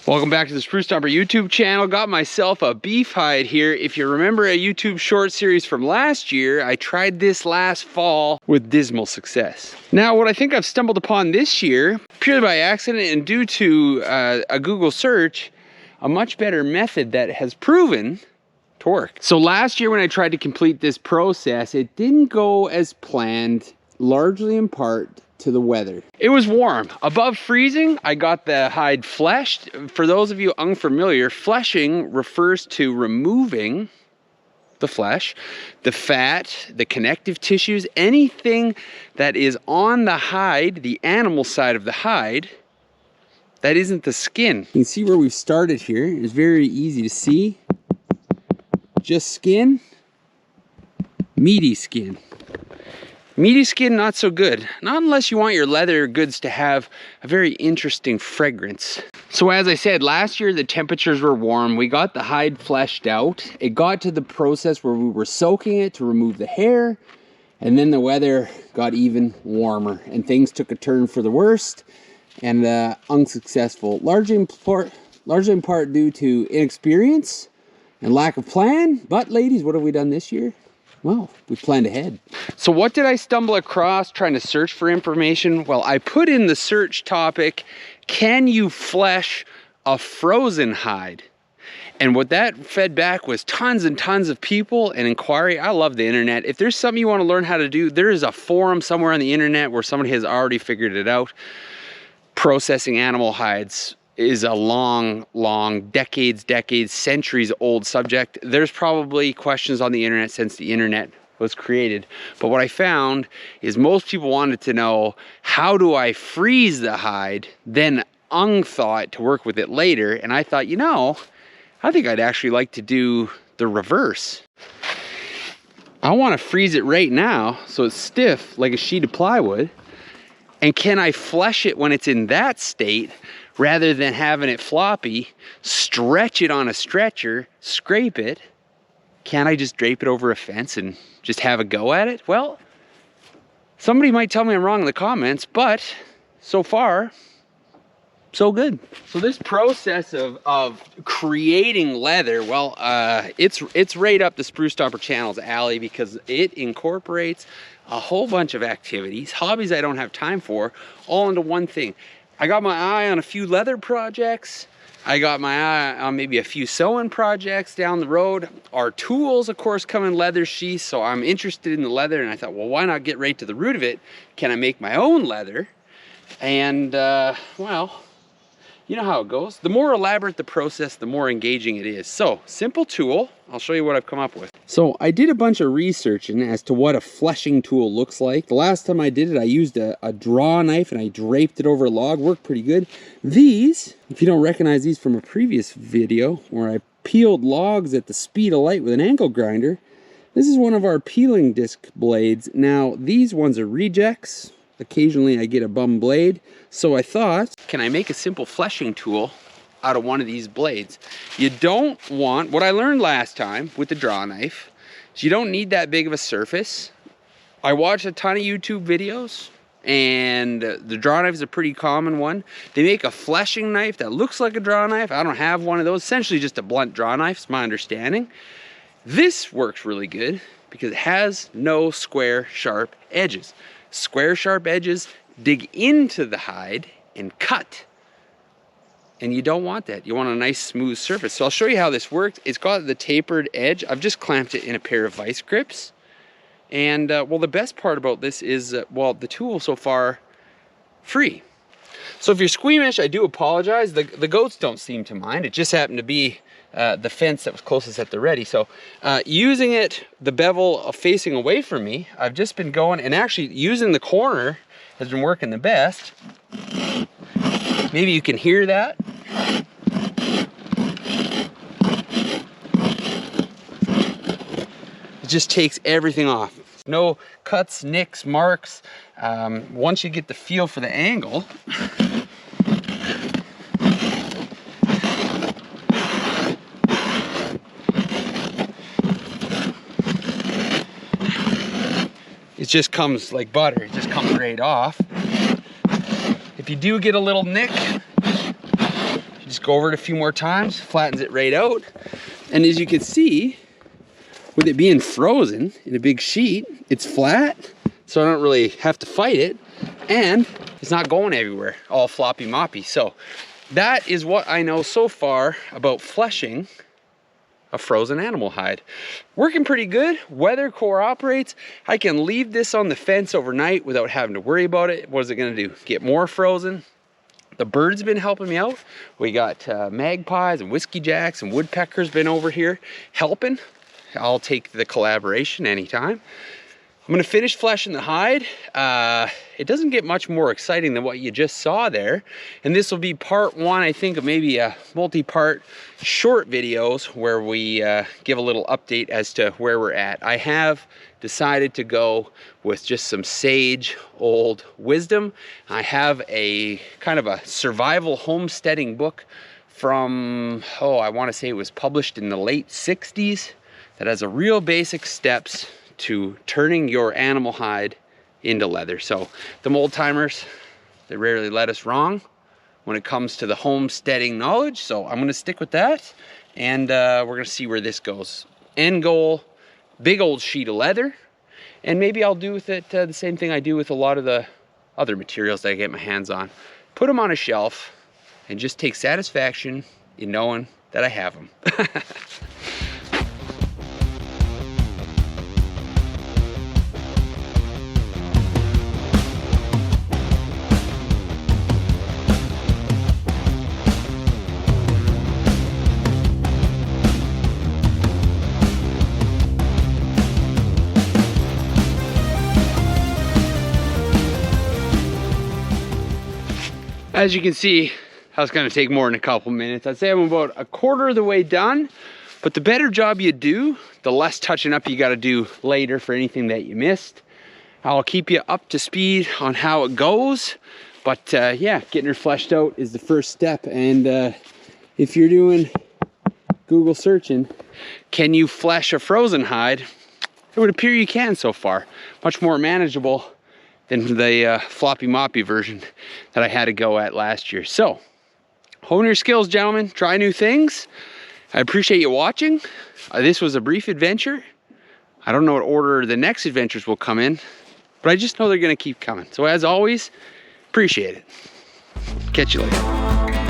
Welcome back to the Spruce Stomper YouTube channel. Got myself a beef hide here. If you remember a YouTube short series from last year, I tried this last fall with dismal success. Now, what I think I've stumbled upon this year, purely by accident and due to a Google search, a much better method that has proven to work. So last year when I tried to complete this process, it didn't go as planned, largely in part to the weather. It was warm, above freezing. I got the hide fleshed. For those of you unfamiliar, fleshing refers to removing the flesh, the fat, the connective tissues, anything that is on the hide, the animal side of the hide, that isn't the skin. You can see where we've started here. It's very easy to see. Just skin, meaty skin. Meaty skin, not so good. Not unless you want your leather goods to have a very interesting fragrance. So as I said, last year the temperatures were warm. We got the hide fleshed out. It got to the process where we were soaking it to remove the hair, and then the weather got even warmer and things took a turn for the worst and unsuccessful. Largely in part due to inexperience and lack of plan. But ladies, what have we done this year? Well, we planned ahead. So what did I stumble across trying to search for information? Well, I put in the search topic, can you flesh a frozen hide? And what that fed back was tons and tons of people and inquiry. I love the internet. If there's something you want to learn how to do, there is a forum somewhere on the internet where somebody has already figured it out. Processing animal hides is a long, decades, centuries old subject. There's probably questions on the internet since the internet was created. But what I found is most people wanted to know, how do I freeze the hide? Then thaw it to work with it later. And I thought, you know, I think I'd actually like to do the reverse. I want to freeze it right now so it's stiff like a sheet of plywood. And can I flesh it when it's in that state, rather than having it floppy, stretch it on a stretcher, scrape it? Can't I just drape it over a fence and just have a go at it? Well, somebody might tell me I'm wrong in the comments, but so far, so good. So this process of creating leather, well, it's right up the Spruce Stomper channel's alley because it incorporates a whole bunch of activities, hobbies I don't have time for, all into one thing. I got my eye on a few leather projects. I got my eye on maybe a few sewing projects down the road. Our tools, of course, come in leather sheaths, so I'm interested in the leather, and I thought, well, why not get right to the root of it? Can I make my own leather? And, well, you know how it goes. The more elaborate the process, the more engaging it is. So, simple tool. I'll show you what I've come up with. So, I did a bunch of researching as to what a fleshing tool looks like. The last time I did it, I used a draw knife and I draped it over a log. Worked pretty good. These, if you don't recognize these from a previous video where I peeled logs at the speed of light with an angle grinder, this is one of our peeling disc blades. Now, these ones are rejects. Occasionally I get a bum blade. So I thought, can I make a simple fleshing tool out of one of these blades? You don't want, what I learned last time with the draw knife, is you don't need that big of a surface. I watched a ton of YouTube videos, and the draw knife is a pretty common one. They make a fleshing knife that looks like a draw knife. I don't have one of those. Essentially just a blunt draw knife, is my understanding. This works really good because it has no square, sharp edges. Square, sharp edges dig into the hide and cut. And you don't want that. You want a nice smooth surface. So I'll show you how this works. It's got the tapered edge. I've just clamped it in a pair of vice grips. And well, the best part about this is, well, the tool so far, free. So if you're squeamish, I do apologize. The goats don't seem to mind. It just happened to be the fence that was closest at the ready. So using it, the bevel facing away from me, I've just been going, and actually using the corner has been working the best. Maybe you can hear that. It just takes everything off. No cuts, nicks, marks. Once you get the feel for the angle, it just comes like butter. It just comes right off. If you do get a little nick, you just go over it a few more times, flattens it right out. And as you can see, with it being frozen in a big sheet, it's flat, so I don't really have to fight it, and it's not going everywhere, all floppy moppy. So that is what I know so far about fleshing a frozen animal hide. Working pretty good, weather cooperates. I can leave this on the fence overnight without having to worry about it. What is it gonna do? Get more frozen? The birds been helping me out. We got magpies and whiskey jacks and woodpeckers been over here helping. I'll take the collaboration anytime. I'm gonna finish fleshing the hide. It doesn't get much more exciting than what you just saw there. And this will be part one, I think, of maybe a multi-part short videos where we give a little update as to where we're at. I have decided to go with just some sage old wisdom. I have a kind of a survival homesteading book from, I wanna say it was published in the late 60s. That has a real basic steps to turning your animal hide into leather. So the old timers, they rarely let us wrong when it comes to the homesteading knowledge. So I'm gonna stick with that, and we're gonna see where this goes. End goal, big old sheet of leather, and maybe I'll do with it the same thing I do with a lot of the other materials that I get my hands on. Put them on a shelf and just take satisfaction in knowing that I have them. As you can see, that's gonna take more than a couple minutes. I'd say I'm about a quarter of the way done, but the better job you do, the less touching up you gotta do later for anything that you missed. I'll keep you up to speed on how it goes, but yeah, getting her fleshed out is the first step. And if you're doing Google searching, can you flesh a frozen hide? It would appear you can so far. Much more manageable than the floppy moppy version that I had to go at last year. So, hone your skills, gentlemen. Try new things. I appreciate you watching. This was a brief adventure. I don't know what order the next adventures will come in, but I just know they're gonna keep coming. So as always, appreciate it. Catch you later.